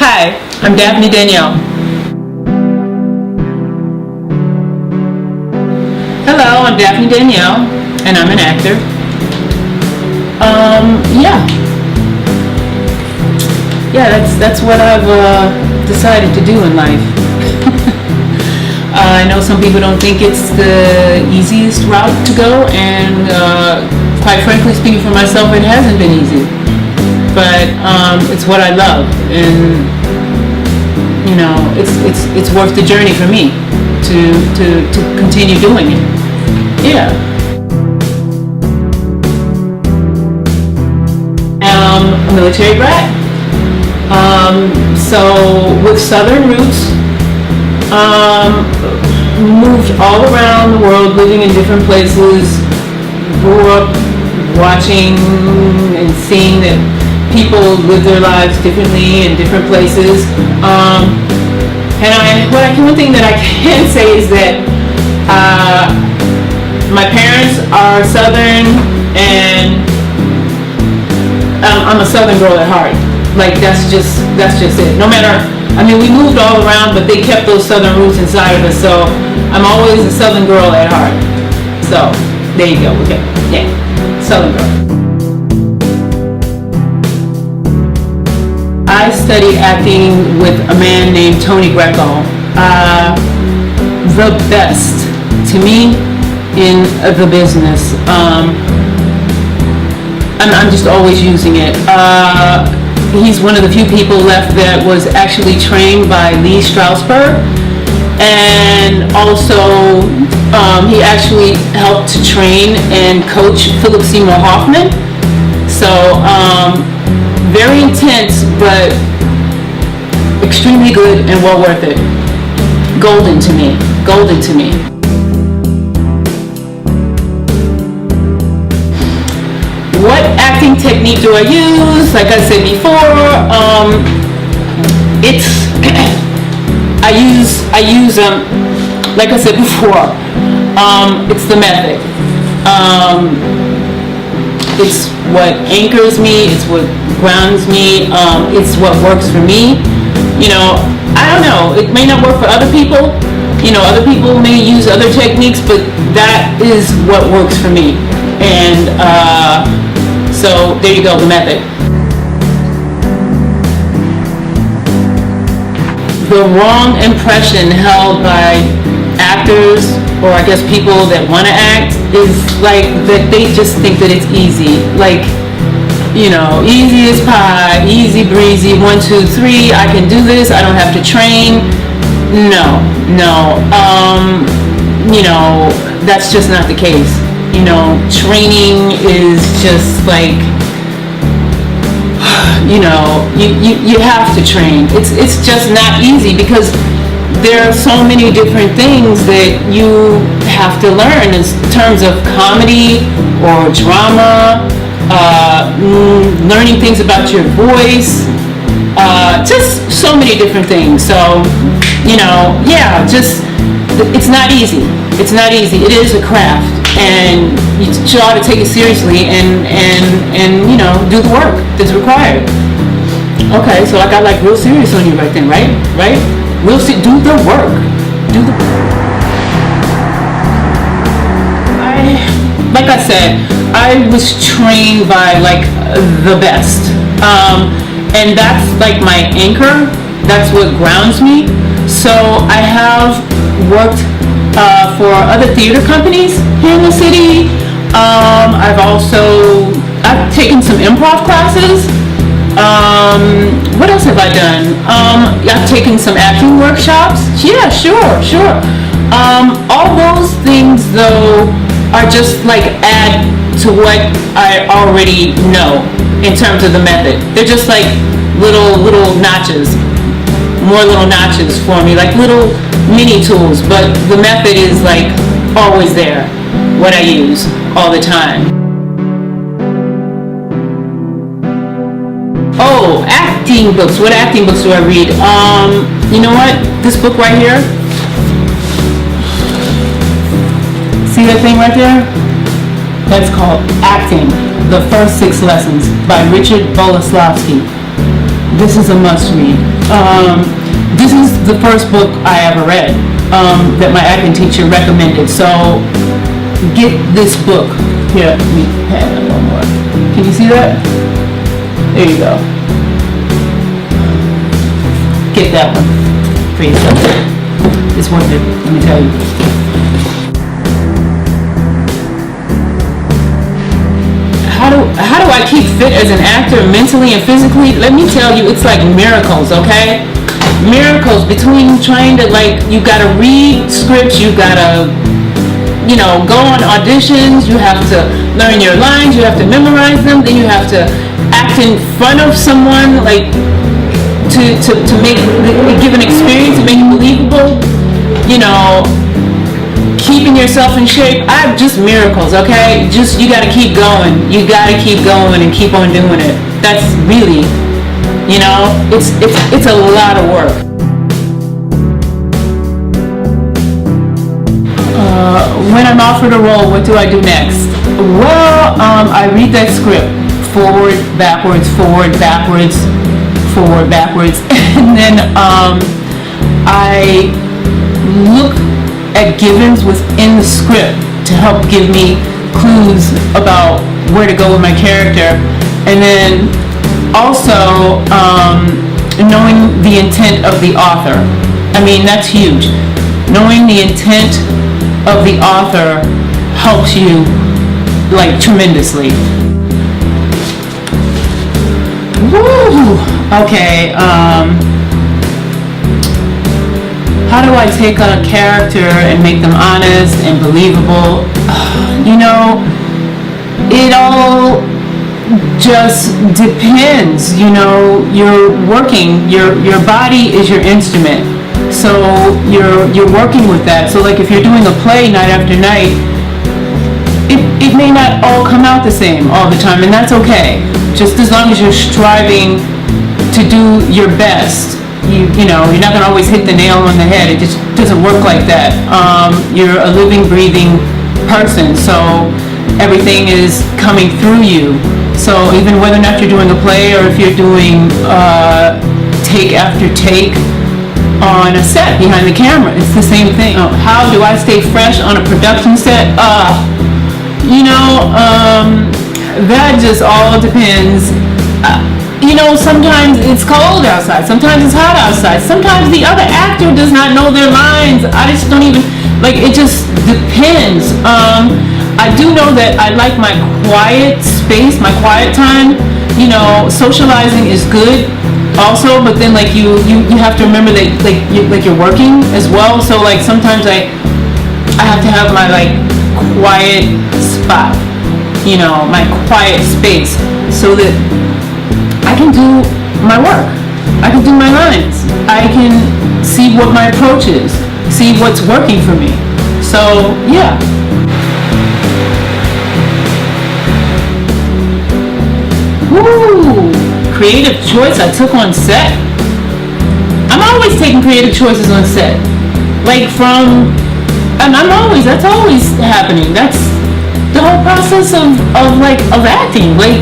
Hi, I'm Daphne Danielle. Hello, I'm Daphne Danielle, and I'm an actor. That's what I've decided to do in life. I know some people don't think it's the easiest route to go, and quite frankly, speaking for myself, it hasn't been easy. But it's what I love, and you know, it's worth the journey for me to continue doing it. Yeah. A military brat. So with Southern roots, moved all around the world, living in different places, grew up watching and seeing that people live their lives differently in different places. One thing that I can say is that my parents are Southern, and I'm a Southern girl at heart. Like that's just it. No matter, I mean, we moved all around, but they kept those Southern roots inside of us. So I'm always a Southern girl at heart. So there you go. Okay, yeah, Southern girl. I studied acting with a man named Tony Greco. The best to me in the business. I'm just always using it. He's one of the few people left that was actually trained by Lee Strasberg, and also he actually helped to train and coach Philip Seymour Hoffman. So very intense, but extremely good and well worth it. Golden to me. Golden to me. What acting technique do I use? Like I said before, I use like I said before, it's the method. It's what anchors me, it's what grounds me, it's what works for me. You know, I don't know, it may not work for other people. You know, other people may use other techniques, but that is what works for me. And so there you go, the method. The wrong impression held by actors, or I guess people that want to act, is like that they just think that it's easy. Like, you know, easy as pie, easy breezy, 1, 2, 3, I can do this, I don't have to train. No. You know, that's just not the case. You know, training is just like, you know, you have to train. It's just not easy because there are so many different things that you have to learn in terms of comedy or drama, learning things about your voice, just so many different things. So, you know, yeah, just, it's not easy. It's not easy. It is a craft, and you ought to take it seriously and you know, do the work that's required. Okay, so I got like real serious on you right then, right? Do the work. Like I said, I was trained by like the best, and that's like my anchor. That's what grounds me. So I have worked for other theater companies here in the city. I've taken some improv classes. What else have I done? I've taken some acting workshops. Yeah, sure. All those things though are just like add to what I already know in terms of the method. They're just like little notches, more little notches for me, like little mini tools, but the method is like always there, what I use all the time. Oh, acting books. What acting books do I read? You know what? This book right here. See that thing right there? That's called Acting, The First 6 Lessons by Richard Boleslavsky. This is a must read. This is the first book I ever read that my acting teacher recommended. So get this book. Here, let me add one more. Can you see that? There you go. Get that one for yourself. It's worth it, let me tell you. How do I keep fit as an actor mentally and physically? Let me tell you, it's like miracles, okay? Miracles between trying to, like, you gotta read scripts, you gotta, you know, go on auditions, you have to learn your lines, you have to memorize them, then you have to act in front of someone, like, to make, give an experience, to make it believable, you know, keeping yourself in shape. Just miracles, okay? Just, you gotta keep going. You gotta keep going and keep on doing it. That's really, you know, it's a lot of work. When I'm offered a role, what do I do next? Well, I read that script forward, backwards, forward, backwards, forward, backwards, and then I look at givens within the script to help give me clues about where to go with my character, and then also knowing the intent of the author. I mean, that's huge. Knowing the intent of the author helps you, like, tremendously. Woo! Okay, how do I take on a character and make them honest and believable? You know, it all just depends. You know, you're working, your body is your instrument. So you're working with that. So, like, if you're doing a play night after night, it may not all come out the same all the time, and that's okay. Just as long as you're striving to do your best. You know, you're not going to always hit the nail on the head. It just doesn't work like that. You're a living, breathing person, so everything is coming through you. So even whether or not you're doing a play or if you're doing take after take on a set behind the camera, it's the same thing. How do I stay fresh on a production set? You know, that just all depends. You know, sometimes it's cold outside, sometimes it's hot outside, sometimes the other actor does not know their lines. I just don't even, like, it just depends. I do know that I like my quiet space, my quiet time. You know, socializing is good also, but then, like, you have to remember that, like you're working as well. So, like, sometimes I have to have my, like, quiet spot, you know, my quiet space, so that I can do my work, I can do my lines, I can see what my approach is, see what's working for me. So, yeah. Woo! Creative choice I took on set. I'm always taking creative choices on set. Like, that's always happening. That's the whole process of acting. Like,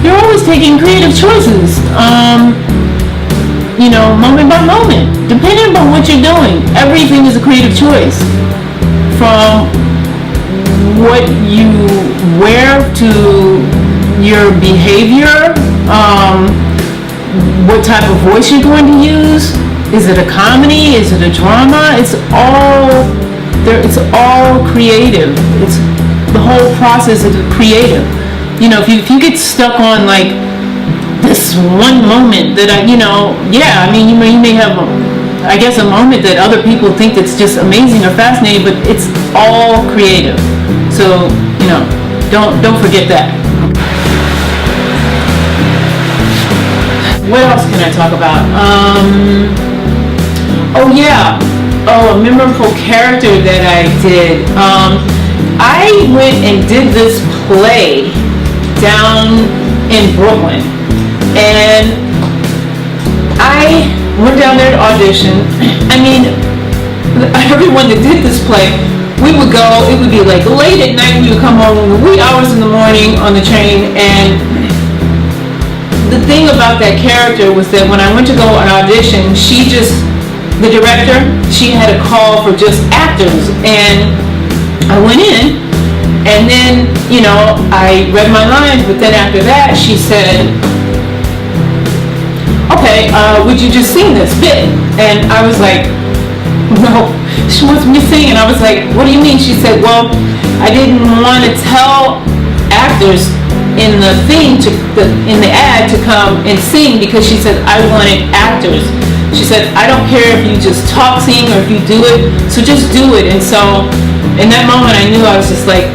you're always taking creative choices, you know, moment by moment, depending on what you're doing. Everything is a creative choice, from what you wear to your behavior, what type of voice you're going to use. Is it a comedy? Is it a drama? It's all creative. It's the whole process is creative. You know, if you get stuck on, like, this one moment that I mean, you may have, I guess, a moment that other people think that's just amazing or fascinating, but it's all creative. So, you know, don't forget that. What else can I talk about? A memorable character that I did. I went and did this play down in Brooklyn, and I went down there to audition. I mean, everyone that did this play, we would go, it would be like late at night, we would come home in the wee hours in the morning on the train, and the the thing about that character was that when I went to go and audition, the director, she had a call for just actors, and I went in, and then, I read my lines, but then after that, she said, okay, would you just sing this bit? And I was like, no, she wants me to sing, and I was like, what do you mean? She said, well, I didn't want to tell actors in the in the ad to come and sing, because she said I wanted actors. She said, I don't care if you just talk, sing, or if you do it, so just do it. And so in that moment I knew, I was just like,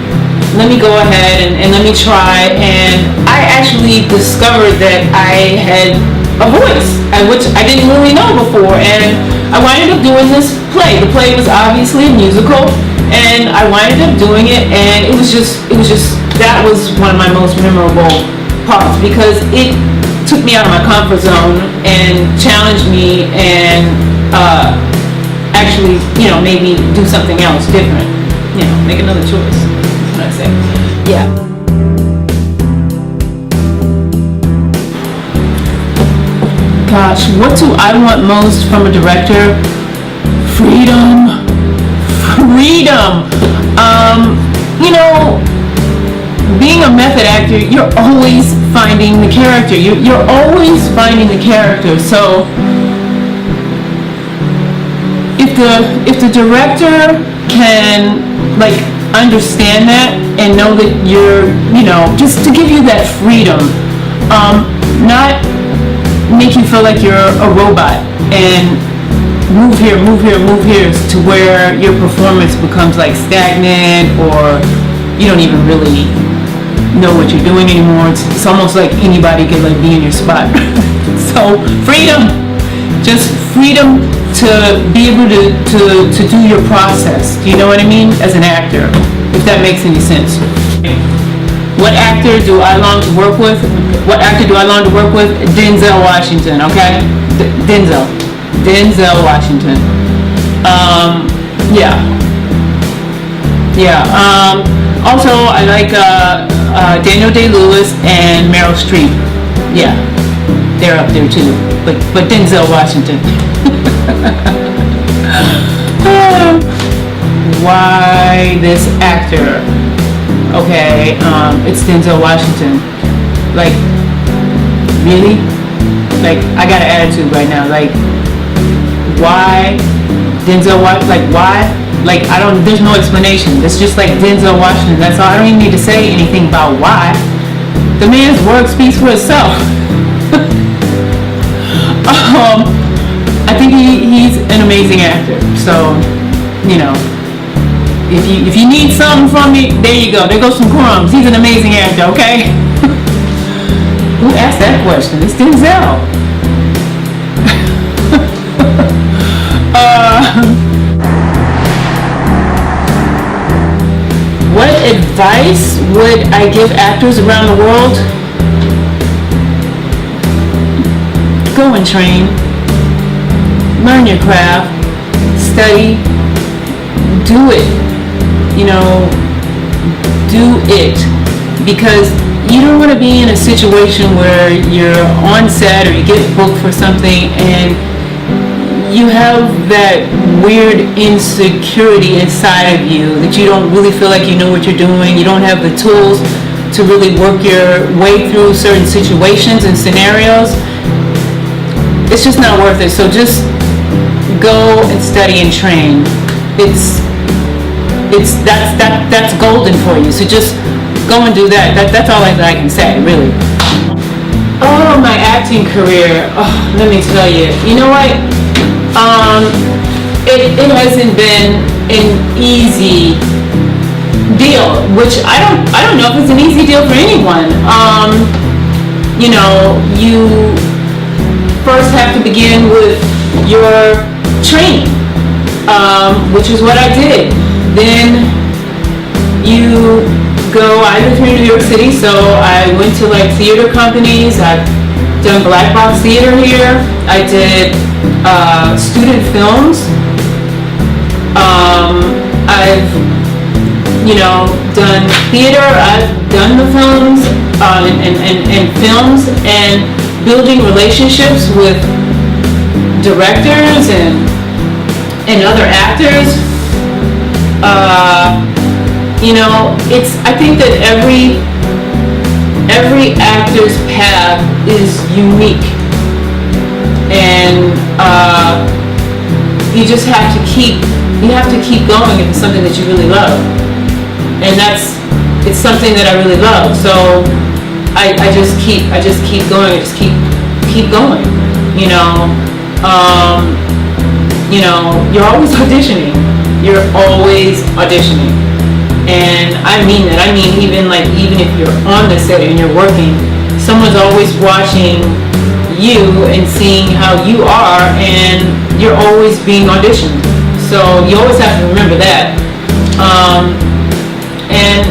let me go ahead and let me try. And I actually discovered that I had a voice, which I didn't really know before, and I wound up doing this play. The play was obviously a musical, and I wound up doing it, and it was just that was one of my most memorable parts, because it took me out of my comfort zone and challenged me, and actually, made me do something else different. Make another choice. That's what I say. Yeah. Gosh, what do I want most from a director? Freedom. Being a method actor, you're always finding the character. You're always finding the character. So if the director can understand that and know that you're, just to give you that freedom, not make you feel like you're a robot and move here, to where your performance becomes stagnant, or you don't even really know what you're doing anymore. It's almost like anybody can be in your spot. So freedom, just freedom to be able to do your process. Do you know what I mean? As an actor, if that makes any sense. What actor do I long to work with? Denzel Washington. Okay, Denzel Washington. Also, I like Daniel Day-Lewis and Meryl Streep. Yeah, they're up there too. But Denzel Washington. Why this actor? Okay, it's Denzel Washington. Really? I got an attitude right now. Why Denzel Washington? Why? There's no explanation. It's just Denzel Washington. That's all. I don't even need to say anything about why. The man's work speaks for itself. I think he's an amazing actor. So, if you need something from me, there you go. There goes some crumbs. He's an amazing actor, okay? Who asked that question? It's Denzel. What advice would I give actors around the world? Go and train. Learn your craft. Study. Do it. Do it. Because you don't want to be in a situation where you're on set or you get booked for something and you have that weird insecurity inside of you that you don't really feel like you know what you're doing. You don't have the tools to really work your way through certain situations and scenarios. It's just not worth it. So just go and study and train. That's golden for you. So just go and do that. That's all I can say, really. Oh, my acting career. Oh, let me tell you. You know what? It hasn't been an easy deal, which I don't know if it's an easy deal for anyone. You first have to begin with your training, which is what I did. Then I live here in New York City, so I went to theater companies. I've done black box theater here. I did student films. I've done theater. I've done the films and films, and building relationships with directors and other actors, I think that every actor's path is unique, and you just have to keep going if it's something that you really love, and it's something that I really love. So I just keep going. I just keep going. You're always auditioning. You're always auditioning. And I mean that. I mean, even if you're on the set and you're working, someone's always watching you and seeing how you are, and you're always being auditioned. So you always have to remember that. And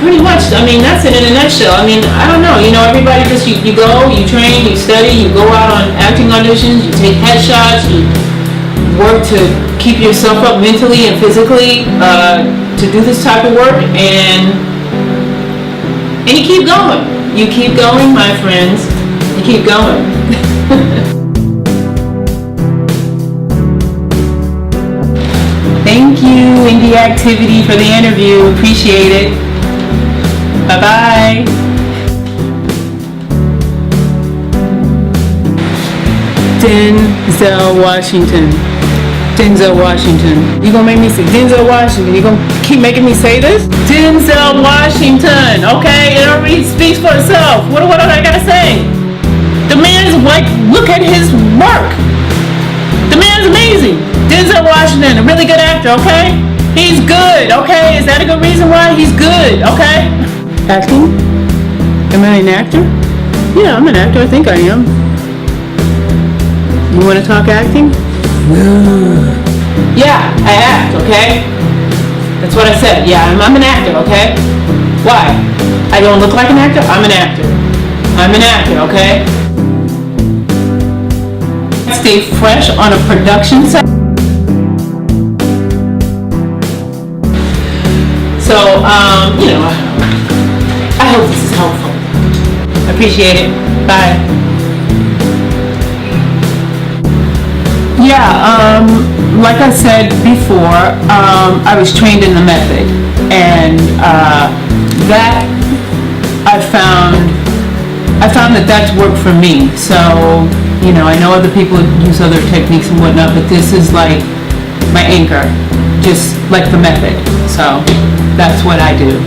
pretty much, I mean, that's it in a nutshell. I mean, I don't know. Everybody just, you go, you train, you study, you go out on acting auditions, you take headshots, you work to keep yourself up mentally and physically to do this type of work, and you keep going. You keep going, my friends. You keep going. Thank you, Indie Activity, for the interview. Appreciate it. Bye-bye. Denzel Washington. You gonna make me say Denzel Washington? You gonna keep making me say this? Denzel Washington. Okay, it already speaks for itself. What do I gotta say? The man's look at his work. The man's amazing. Denzel Washington, a really good actor. Okay, he's good. Okay, is that a good reason why he's good? Okay. Acting? Am I an actor? Yeah, I'm an actor. I think I am. You want to talk acting? Yeah, I act, okay? That's what I said. Yeah, I'm an actor, okay? Why? I don't look like an actor? I'm an actor. I'm an actor, okay? Stay fresh on a production set. So, I hope this is helpful. I appreciate it. Bye. Yeah, like I said before, I was trained in the method, and that I found that that's worked for me. So, I know other people use other techniques and whatnot, but this is like my anchor, just like the method. So that's what I do.